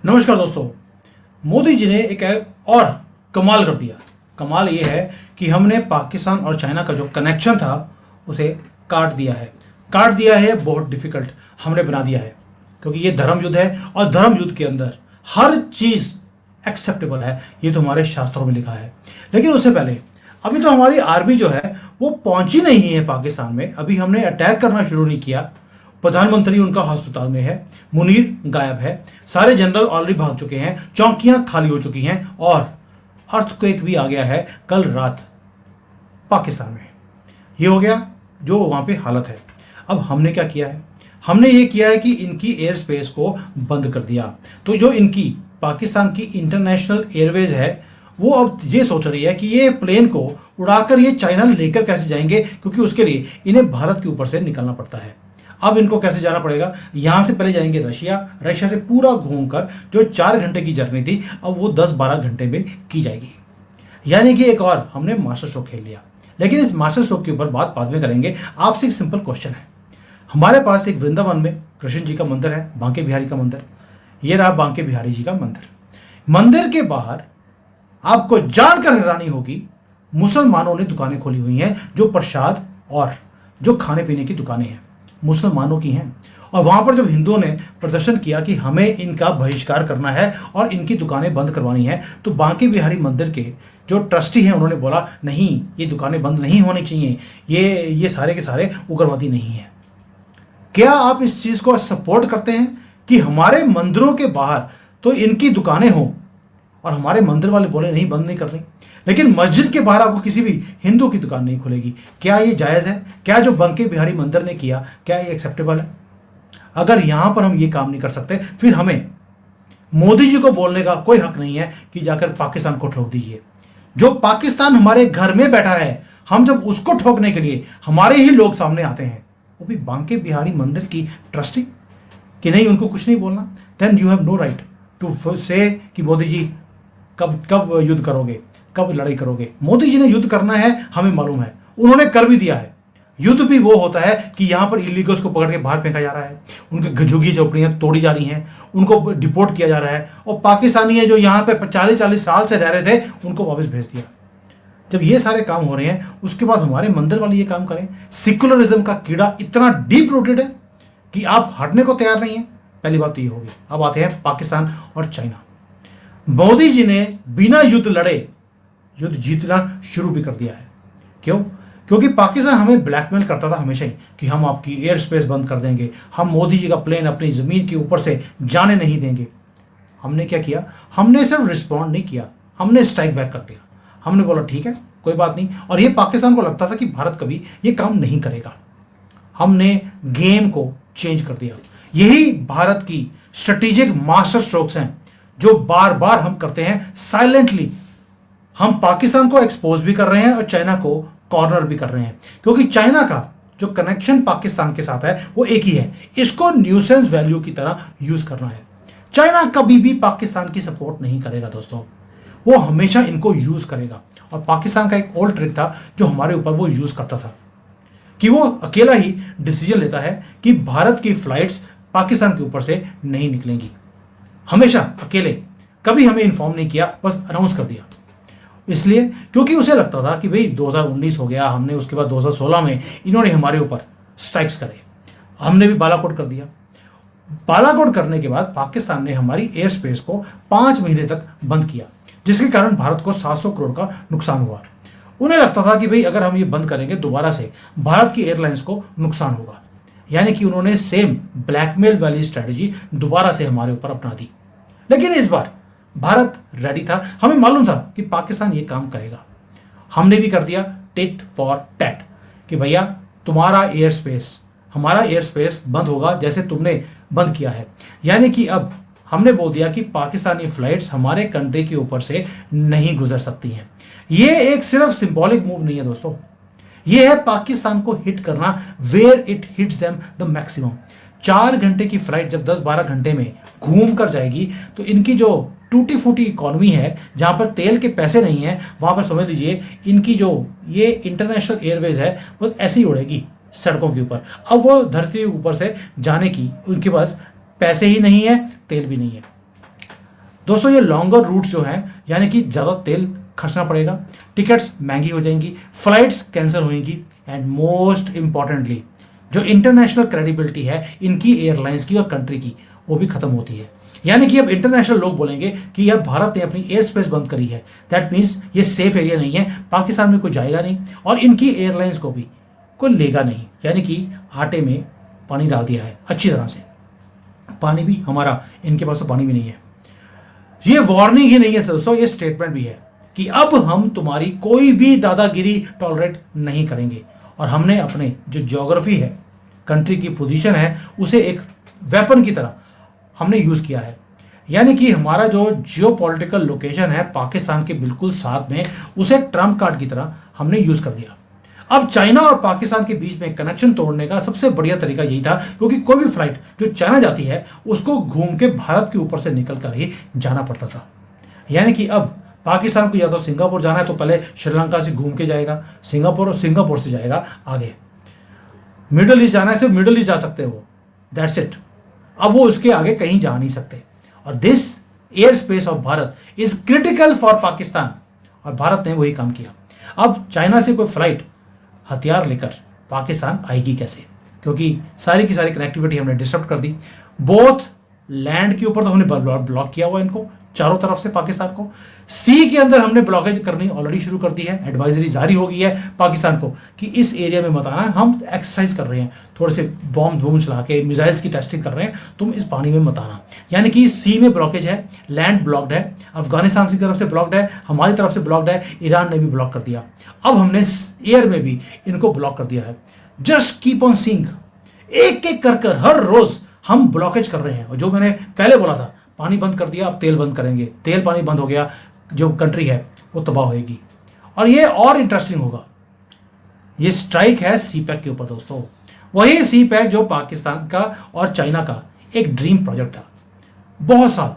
नमस्कार दोस्तों। मोदी जी ने एक और कमाल कर दिया। कमाल ये है कि हमने पाकिस्तान और चाइना का जो कनेक्शन था उसे काट दिया है। बहुत डिफिकल्ट हमने बना दिया है, क्योंकि ये धर्म युद्ध है और धर्म युद्ध के अंदर हर चीज एक्सेप्टेबल है। ये तो हमारे शास्त्रों में लिखा है। लेकिन उससे पहले अभी तो हमारी आर्मी जो है वो पहुंची नहीं है पाकिस्तान में। अभी हमने अटैक करना शुरू नहीं किया। प्रधानमंत्री उनका अस्पताल में है, मुनीर गायब है, सारे जनरल ऑलरेडी भाग चुके हैं, चौकियां खाली हो चुकी हैं और अर्थक्वेक भी आ गया है कल रात पाकिस्तान में। ये हो गया जो वहां पे हालत है। अब हमने क्या किया है? हमने ये किया है कि इनकी एयर स्पेस को बंद कर दिया। तो जो इनकी पाकिस्तान की इंटरनेशनल एयरवेज है वो अब ये सोच रही है कि ये प्लेन को उड़ाकर ये चाइना लेकर कैसे जाएंगे, क्योंकि उसके लिए इन्हें भारत के ऊपर से निकलना पड़ता है। अब इनको कैसे जाना पड़ेगा? यहां से पहले जाएंगे रशिया से पूरा घूमकर जो 4 घंटे की जर्नी थी अब वो 10-12 घंटे में की जाएगी। यानी कि एक और हमने मास्टर स्ट्रोक खेल लिया। लेकिन इस मास्टर स्ट्रोक के ऊपर बात बाद में करेंगे। आपसे एक सिंपल क्वेश्चन है। हमारे पास एक वृंदावन में कृष्ण जी का मंदिर है, बांके बिहारी का मंदिर। ये रहा बांके बिहारी जी का मंदिर। मंदिर के बाहर आपको जानकर हैरानी होगी, मुसलमानों ने दुकानें खोली हुई हैं। जो प्रसाद और जो खाने पीने की दुकानें हैं मुसलमानों की हैं। और वहां पर जब हिंदुओं ने प्रदर्शन किया कि हमें इनका बहिष्कार करना है और इनकी दुकानें बंद करवानी है, तो बांके बिहारी मंदिर के जो ट्रस्टी हैं उन्होंने बोला नहीं, ये दुकानें बंद नहीं होनी चाहिए, ये सारे के सारे उग्रवादी नहीं है। क्या आप इस चीज को सपोर्ट करते हैं कि हमारे मंदिरों के बाहर तो इनकी दुकानें हों और हमारे मंदिर वाले बोले नहीं, बंद नहीं कर रही, लेकिन मस्जिद के बाहर आपको किसी भी हिंदू की दुकान नहीं खुलेगी? क्या ये जायज है? क्या जो बांके बिहारी मंदिर ने किया क्या ये एक्सेप्टेबल है? अगर यहां पर हम ये काम नहीं कर सकते, फिर हमें मोदी जी को बोलने का कोई हक नहीं है कि जाकर पाकिस्तान को ठोक दीजिए। जो पाकिस्तान हमारे घर में बैठा है, हम जब उसको ठोकने के लिए हमारे ही लोग सामने आते हैं, वो भी बांके बिहारी मंदिर की ट्रस्टी, कि नहीं उनको कुछ नहीं बोलना, then you have no right to say कि मोदी जी कब युद्ध करोगे, कब लड़ाई करोगे। मोदी जी ने युद्ध करना है, हमें मालूम है, उन्होंने कर भी दिया है। युद्ध भी वो होता है कि यहां पर इलीगल्स को पकड़ के बाहर फेंका जा रहा है, उनकी झुग्गी झोपड़ियां तोड़ी जा रही हैं, उनको डिपोर्ट किया जा रहा है, और पाकिस्तानी है जो यहां पे 40-40 साल से रह रहे थे उनको वापस भेज दिया। जब ये सारे काम हो रहे हैं, उसके बाद हमारे मंदिर वाले ये काम करें। सेक्युलरिज्म का कीड़ा इतना डीप रूटेड है कि आप हटने को तैयार नहीं है। पहली बात तो ये होगी। अब आते हैं पाकिस्तान और चाइना। मोदी जी ने बिना युद्ध लड़े युद्ध जीतना शुरू भी कर दिया है। क्यों? क्योंकि पाकिस्तान हमें ब्लैकमेल करता था हमेशा ही कि हम आपकी एयर स्पेस बंद कर देंगे, हम मोदी जी का प्लेन अपनी जमीन के ऊपर से जाने नहीं देंगे। हमने क्या किया? हमने सिर्फ रिस्पॉन्ड नहीं किया, हमने स्ट्राइक बैक कर दिया। हमने बोला ठीक है, कोई बात नहीं। और ये पाकिस्तान को लगता था कि भारत कभी ये काम नहीं करेगा। हमने गेम को चेंज कर दिया। यही भारत की स्ट्रेटेजिक मास्टर स्ट्रोक्स हैं जो बार बार हम करते हैं साइलेंटली। हम पाकिस्तान को एक्सपोज भी कर रहे हैं और चाइना को कॉर्नर भी कर रहे हैं, क्योंकि चाइना का जो कनेक्शन पाकिस्तान के साथ है वो एक ही है। इसको न्यूसेंस वैल्यू की तरह यूज करना है। चाइना कभी भी पाकिस्तान की सपोर्ट नहीं करेगा दोस्तों, वो हमेशा इनको यूज करेगा। और पाकिस्तान का एक ओल्ड ट्रिक था जो हमारे ऊपर वो यूज करता था कि वो अकेला ही डिसीजन लेता है कि भारत की फ्लाइट्स पाकिस्तान के ऊपर से नहीं निकलेंगी। हमेशा अकेले, कभी हमें इन्फॉर्म नहीं किया, बस अनाउंस कर दिया। इसलिए क्योंकि उसे लगता था कि भाई 2019 हो गया, हमने उसके बाद 2016 में इन्होंने हमारे ऊपर स्ट्राइक्स करे, हमने भी बालाकोट कर दिया। बालाकोट करने के बाद पाकिस्तान ने हमारी एयर स्पेस को 5 महीने तक बंद किया, जिसके कारण भारत को 700 करोड़ का नुकसान हुआ। उन्हें लगता था कि भाई अगर हम ये बंद करेंगे दोबारा से भारत की एयरलाइंस को नुकसान होगा। यानी कि उन्होंने सेम ब्लैकमेल वाली स्ट्रेटेजी दोबारा से हमारे ऊपर अपना दी। लेकिन इस बार भारत रेडी था, हमें मालूम था कि पाकिस्तान ये काम करेगा। हमने भी कर दिया टिट फॉर टैट कि भैया तुम्हारा एयर स्पेस, हमारा एयर स्पेस बंद होगा जैसे तुमने बंद किया है। यानी कि अब हमने बोल दिया कि पाकिस्तानी फ्लाइट्स हमारे कंट्री के ऊपर से नहीं गुजर सकती हैं। ये एक सिर्फ सिंबॉलिक मूव नहीं है दोस्तों, ये है पाकिस्तान को हिट करना where it hits them the maximum. 4 घंटे की फ्लाइट जब 10-12 घंटे में घूम कर जाएगी तो इनकी जो टूटी फूटी इकोनॉमी है, जहां पर तेल के पैसे नहीं है, वहां पर समझ लीजिए इनकी जो ये इंटरनेशनल एयरवेज है वो ऐसे ही उड़ेगी सड़कों के ऊपर। अब वो धरती के ऊपर से जाने की उनके पास पैसे ही नहीं है, तेल भी नहीं है। दोस्तों ये लॉन्गर रूट जो है, यानी कि ज़्यादा तेल खर्चना पड़ेगा, टिकट्स महंगी हो जाएंगी, फ्लाइट्स कैंसिल होंगी, एंड मोस्ट इंपॉर्टेंटली जो इंटरनेशनल क्रेडिबिलिटी है इनकी एयरलाइंस की और कंट्री की, वो भी खत्म होती है। यानी कि अब इंटरनेशनल लोग बोलेंगे कि यार भारत ने अपनी एयर स्पेस बंद करी है, दैट मीन्स ये सेफ एरिया नहीं है, पाकिस्तान में कोई जाएगा नहीं और इनकी एयरलाइंस को भी कोई लेगा नहीं। यानी कि आटे में पानी डाल दिया है अच्छी तरह से। पानी भी हमारा, इनके पास तो पानी भी नहीं है। ये वार्निंग ही नहीं है दोस्तों, ये स्टेटमेंट भी है कि अब हम तुम्हारी कोई भी दादागिरी टॉलरेट नहीं करेंगे। और हमने अपने जो ज्योग्राफी है, कंट्री की पोजीशन है, उसे एक वेपन की तरह हमने यूज किया है। यानी कि हमारा जो जियोपॉलिटिकल लोकेशन है पाकिस्तान के बिल्कुल साथ में, उसे ट्रम्प कार्ड की तरह हमने यूज कर दिया। अब चाइना और पाकिस्तान के बीच में कनेक्शन तोड़ने का सबसे बढ़िया तरीका यही था, क्योंकि कोई भी फ्लाइट जो चाइना जाती है उसको घूम के भारत के ऊपर से निकल कर ही जाना पड़ता था। यानी कि अब पाकिस्तान को या तो सिंगापुर जाना है तो पहले श्रीलंका से घूम के जाएगा सिंगापुर, और सिंगापुर से जाएगा आगे। मिडल ईस्ट जाना है सिर्फ मिडल ईस्ट जा सकते हो, दैट्स इट। अब वो उसके आगे कहीं जा नहीं सकते। और this air space of Bharat is critical for Pakistan, और भारत ने वही काम किया। अब चाइना से कोई फ्लाइट हथियार लेकर पाकिस्तान आएगी कैसे, क्योंकि सारी की सारी कनेक्टिविटी हमने डिस्टर्ब कर दी। बोथ लैंड के ऊपर तो हमने ब्लॉक किया हुआ इनको चारों तरफ से पाकिस्तान को, सी के अंदर हमने ब्लॉकेज करनी ऑलरेडी शुरू कर दी है। एडवाइजरी जारी हो गई है पाकिस्तान को कि इस एरिया में मत आना, हम एक्सरसाइज कर रहे हैं, थोड़े से बॉम्ब चला के मिसाइल्स की टेस्टिंग कर रहे हैं, तुम इस पानी में मत आना। यानी कि सी में ब्लॉकेज है, लैंड ब्लॉक्ड है, अफगानिस्तान की तरफ से ब्लॉक्ड है, हमारी तरफ से ब्लॉक्ड है, ईरान ने भी ब्लॉक कर दिया। अब हमने एयर में भी इनको ब्लॉक कर दिया है। जस्ट कीप ऑन सीइंग, एक एक कर हर रोज हम ब्लॉकेज कर रहे हैं। और जो मैंने पहले बोला था, पानी बंद कर दिया, अब तेल बंद करेंगे, तेल पानी बंद हो गया, जो कंट्री है वो तबाह होगी। और ये और इंटरेस्टिंग होगा, ये स्ट्राइक है सीपैक के ऊपर दोस्तों। वही सीपैक जो पाकिस्तान का और चाइना का एक ड्रीम प्रोजेक्ट था। बहुत साल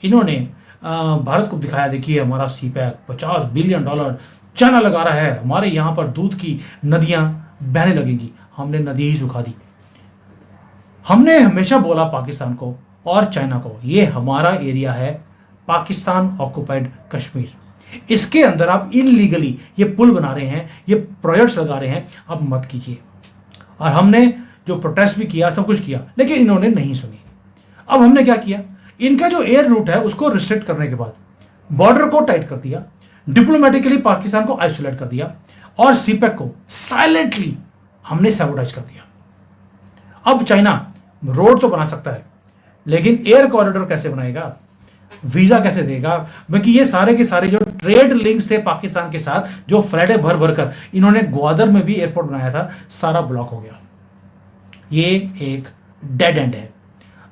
इन्होंने भारत को दिखाया, देखिए हमारा सीपैक $50 बिलियन चाइना लगा रहा है, हमारे यहां पर दूध की नदियां बहने लगेंगी। हमने नदी ही सुखा दी। हमने हमेशा बोला पाकिस्तान को और चाइना को, ये हमारा एरिया है, पाकिस्तान ऑक्युपाइड कश्मीर, इसके अंदर आप इनलीगली ये पुल बना रहे हैं, ये प्रोजेक्ट्स लगा रहे हैं, अब मत कीजिए। और हमने जो प्रोटेस्ट भी किया, सब कुछ किया, लेकिन इन्होंने नहीं सुनी। अब हमने क्या किया, इनका जो एयर रूट है उसको रिस्ट्रिक्ट करने के बाद बॉर्डर को टाइट कर दिया, डिप्लोमेटिकली पाकिस्तान को आइसोलेट कर दिया, और सीपैक को साइलेंटली हमने सैबोटाइज कर दिया। अब चाइना रोड तो बना सकता है, लेकिन एयर कॉरिडोर कैसे बनाएगा, वीजा कैसे देगा, बल्कि ये सारे के सारे जो ट्रेड लिंक्स थे पाकिस्तान के साथ, जो फ्लाइटें भर भर कर इन्होंने ग्वादर में भी एयरपोर्ट बनाया था, सारा ब्लॉक हो गया। ये एक डेड एंड है।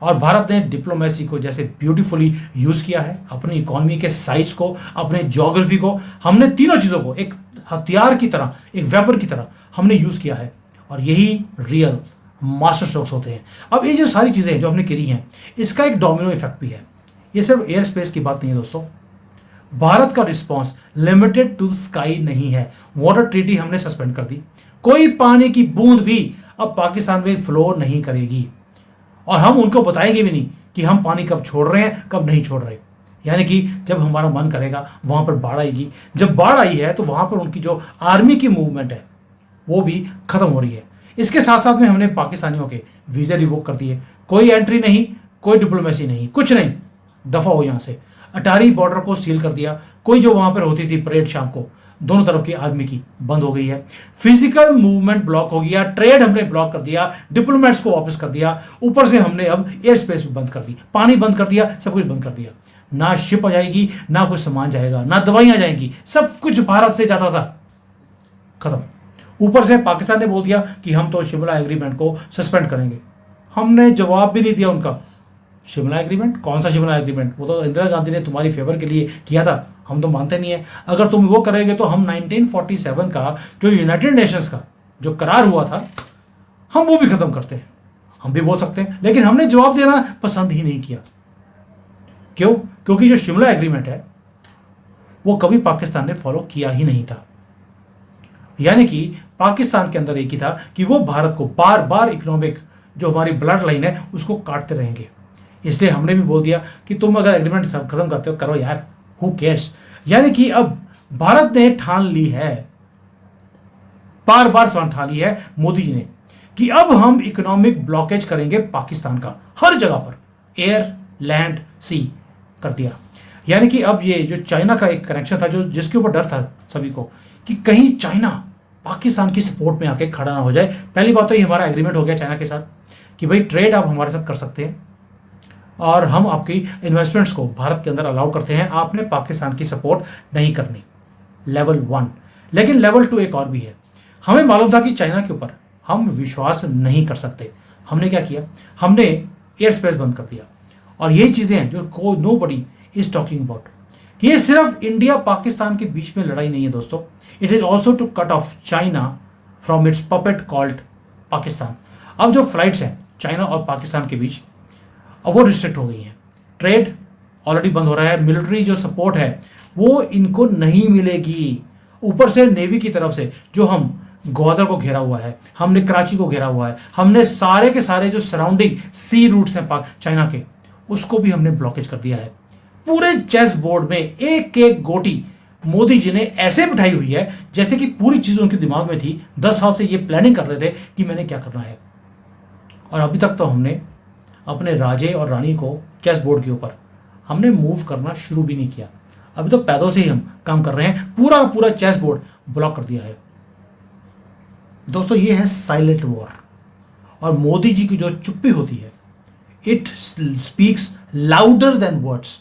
और भारत ने डिप्लोमेसी को जैसे ब्यूटीफुली यूज किया है, अपनी इकोनॉमी के साइज को, अपने ज्योग्राफी को, हमने तीनों चीजों को एक हथियार की तरह, एक वेपन की तरह हमने यूज किया है। और यही रियल मास्टर स्ट्रोक्स होते हैं। अब ये जो सारी चीजें जो हमने करी हैं, इसका एक डोमिनो इफेक्ट भी है। ये सिर्फ एयर स्पेस की बात नहीं है दोस्तों, भारत का रिस्पांस लिमिटेड टू स्काई नहीं है। वाटर ट्रीटी हमने सस्पेंड कर दी, कोई पानी की बूंद भी अब पाकिस्तान में फ्लो नहीं करेगी, और हम उनको बताएंगे भी नहीं कि हम पानी कब छोड़ रहे हैं, कब नहीं छोड़ रहे। यानी कि जब हमारा मन करेगा वहां पर बाढ़ आएगी, जब बाढ़ आई है तो वहां पर उनकी जो आर्मी की मूवमेंट है वो भी खत्म हो रही है। इसके साथ साथ में हमने पाकिस्तानियों के वीजे रिवोक कर दिए, कोई एंट्री नहीं, कोई डिप्लोमेसी नहीं, कुछ नहीं, दफा हो यहां से। अटारी बॉर्डर को सील कर दिया, कोई जो वहां पर होती थी परेड शाम को, दोनों तरफ की आर्मी की बंद हो गई है। फिजिकल मूवमेंट ब्लॉक हो गया, ट्रेड हमने ब्लॉक कर दिया, डिप्लोमेट्स को वापस कर दिया, ऊपर से हमने अब एयर स्पेस बंद कर दी, पानी बंद कर दिया, सब कुछ बंद कर दिया। ना शिप आ जाएगी, ना कुछ सामान जाएगा, ना दवाइयां जाएंगी, सब कुछ भारत से जाता था खत्म। ऊपर से पाकिस्तान ने बोल दिया कि हम तो शिमला एग्रीमेंट को सस्पेंड करेंगे। हमने जवाब भी नहीं दिया उनका। शिमला एग्रीमेंट, कौन सा शिमला एग्रीमेंट, वो तो इंदिरा गांधी ने तुम्हारी फेवर के लिए किया था, हम तो मानते नहीं है। अगर तुम वो करेंगे तो हम 1947 का जो यूनाइटेड नेशंस का जो करार हुआ था, हम वो भी खत्म करते हैं। हम भी बोल सकते हैं, लेकिन हमने जवाब देना पसंद ही नहीं किया। क्यों? क्योंकि जो शिमला एग्रीमेंट है वो कभी पाकिस्तान ने फॉलो किया ही नहीं था। यानी कि पाकिस्तान के अंदर एक ही था कि वो भारत को बार बार इकोनॉमिक जो हमारी ब्लड लाइन है उसको काटते रहेंगे। इसलिए हमने भी बोल दिया कि तुम अगर एग्रीमेंट खत्म करते हो करो यार, हु केयर्स। यानी कि अब भारत ने ठान ली है, बार बार ठान ली है मोदी जी ने, कि अब हम इकोनॉमिक ब्लॉकेज करेंगे पाकिस्तान का, हर जगह पर, एयर, लैंड, सी कर दिया। यानी कि अब ये जो चाइना का एक कनेक्शन था, जो जिसके ऊपर डर था सभी को कि कहीं चाइना पाकिस्तान की सपोर्ट में आके खड़ा ना हो जाए। पहली बात तो ये हमारा एग्रीमेंट हो गया चाइना के साथ कि भाई ट्रेड आप हमारे साथ कर सकते हैं और हम आपकी इन्वेस्टमेंट्स को भारत के अंदर अलाउ करते हैं, आपने पाकिस्तान की सपोर्ट नहीं करनी। लेवल 1। लेकिन लेवल 2 एक और भी है। हमें मालूम था कि चाइना के ऊपर हम विश्वास नहीं कर सकते। हमने क्या किया, हमने एयर स्पेस बंद कर दिया। और ये चीजें हैं जो nobody is talking about, कि ये सिर्फ इंडिया पाकिस्तान के बीच में लड़ाई नहीं है दोस्तों, it is also to cut off China from its puppet called Pakistan. अब जो फ्लाइट्स हैं चाइना और पाकिस्तान के बीच, अब वो रिस्ट्रिक्ट हो गई हैं, ट्रेड ऑलरेडी बंद हो रहा है, मिलिट्री जो सपोर्ट है वो इनको नहीं मिलेगी। ऊपर से नेवी की तरफ से जो हम ग्वादर को घेरा हुआ है, हमने कराची को घेरा हुआ है, हमने सारे के सारे जो सराउंडिंग सी रूट्स हैं चाइना के, उसको भी हमने ब्लॉकेज कर दिया है। पूरे चेस बोर्ड में एक एक गोटी मोदी जी ने ऐसे बिठाई हुई है जैसे कि पूरी चीज उनके दिमाग में थी। 10 साल से ये प्लानिंग कर रहे थे कि मैंने क्या करना है। और अभी तक तो हमने अपने राजे और रानी को चेस बोर्ड के ऊपर हमने मूव करना शुरू भी नहीं किया। अभी तो पैदों से ही हम काम कर रहे हैं, पूरा पूरा चेस बोर्ड ब्लॉक कर दिया है। दोस्तों ये है साइलेंट वॉर। और मोदी जी की जो चुप्पी होती है, it speaks louder than words.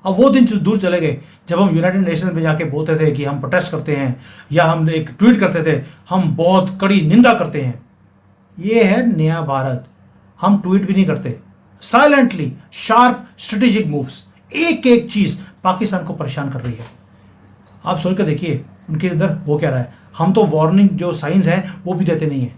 अब वो दिन दूर चले गए जब हम यूनाइटेड नेशंस में जाके बोलते थे कि हम प्रोटेस्ट करते हैं, या हम एक ट्वीट करते थे हम बहुत कड़ी निंदा करते हैं। ये है नया भारत। हम ट्वीट भी नहीं करते, साइलेंटली शार्प स्ट्रेटेजिक मूव्स, एक एक चीज पाकिस्तान को परेशान कर रही है। आप सोच कर देखिए उनके अंदर वो क्या रहा है। हम तो वार्निंग जो साइंस हैं वो भी देते नहीं है,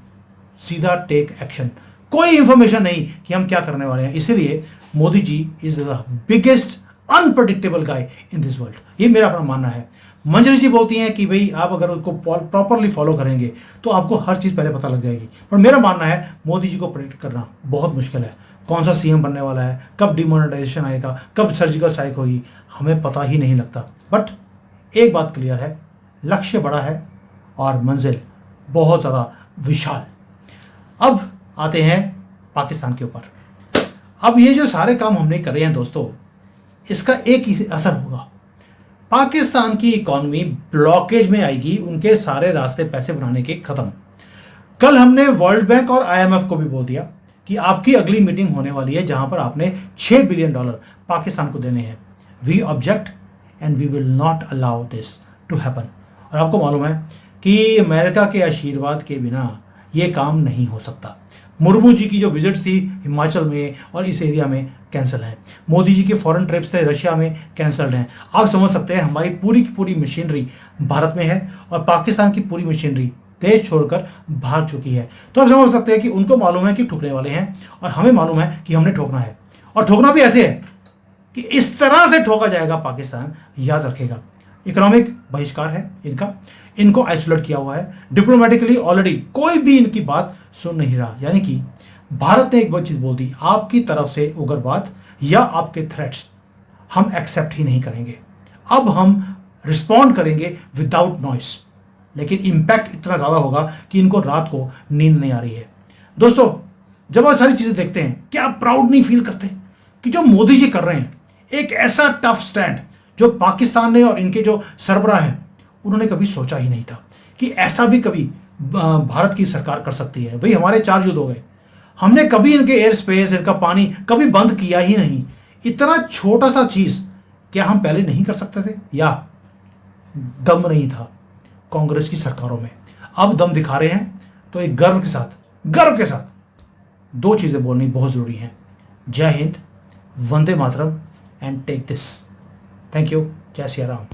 सीधा टेक एक्शन, कोई इंफॉर्मेशन नहीं कि हम क्या करने वाले हैं। इसीलिए Modi ji is the biggest unpredictable guy in this world, ये मेरा अपना मानना है। मंजरी जी बोलती हैं कि भाई आप अगर उसको प्रॉपरली फॉलो करेंगे तो आपको हर चीज पहले पता लग जाएगी, पर मेरा मानना है मोदी जी को प्रेडिक्ट करना बहुत मुश्किल है। कौन सा सीएम बनने वाला है, कब डिमोनेटाइजेशन आएगा, कब सर्जिकल स्ट्राइक होगी, हमें पता ही नहीं लगता। बट एक बात क्लियर है, लक्ष्य बड़ा है और मंजिल बहुत ज़्यादा विशाल। अब आते हैं पाकिस्तान के ऊपर। अब ये जो सारे काम हमने करे हैं दोस्तों, इसका एक ही असर होगा, पाकिस्तान की इकॉनमी ब्लॉकेज में आएगी, उनके सारे रास्ते पैसे बनाने के खत्म। कल हमने वर्ल्ड बैंक और आईएमएफ को भी बोल दिया कि आपकी अगली मीटिंग होने वाली है जहां पर आपने $6 बिलियन पाकिस्तान को देने हैं। We object and we will not allow this to happen. और आपको मालूम है कि अमेरिका के आशीर्वाद के बिना ये काम नहीं हो सकता। मुर्मू जी की जो विजिट्स थी हिमाचल में और इस एरिया में कैंसिल है, मोदी जी के फॉरेन ट्रिप्स थे रशिया में कैंसल्ड हैं। आप समझ सकते हैं हमारी पूरी की पूरी मशीनरी भारत में है और पाकिस्तान की पूरी मशीनरी देश छोड़कर भाग चुकी है। तो आप समझ सकते हैं कि उनको मालूम है कि ठुकने वाले हैं और हमें मालूम है कि हमने ठोकना है, और ठोकना भी ऐसे है कि इस तरह से ठोका जाएगा पाकिस्तान, याद रखेगा। इकोनॉमिक बहिष्कार है इनका, इनको आइसोलेट किया हुआ है डिप्लोमेटिकली, ऑलरेडी कोई भी इनकी बात सुन नहीं रहा। यानी कि भारत ने एक बार चीज बोल दी, आपकी तरफ से उग्रवाद या आपके थ्रेट्स हम एक्सेप्ट ही नहीं करेंगे। अब हम रिस्पॉन्ड करेंगे विदाउट नॉइस, लेकिन इंपैक्ट इतना ज्यादा होगा कि इनको रात को नींद नहीं आ रही है। दोस्तों जब आप सारी चीजें देखते हैं, क्या आप प्राउड नहीं फील करते कि जो मोदी जी कर रहे हैं एक ऐसा टफ स्टैंड जो पाकिस्तान ने और इनके जो सरबराह हैं उन्होंने कभी सोचा ही नहीं था कि ऐसा भी कभी भारत की सरकार कर सकती है। भाई हमारे 4 युद्ध हो गए, हमने कभी इनके एयर स्पेस, इनका पानी कभी बंद किया ही नहीं। इतना छोटा सा चीज क्या हम पहले नहीं कर सकते थे, या दम नहीं था कांग्रेस की सरकारों में? अब दम दिखा रहे हैं। तो एक गर्व के साथ 2 चीजें बोलनी बहुत जरूरी हैं। जय हिंद, वंदे मातरम and take this. Thank you. जय सिया राम।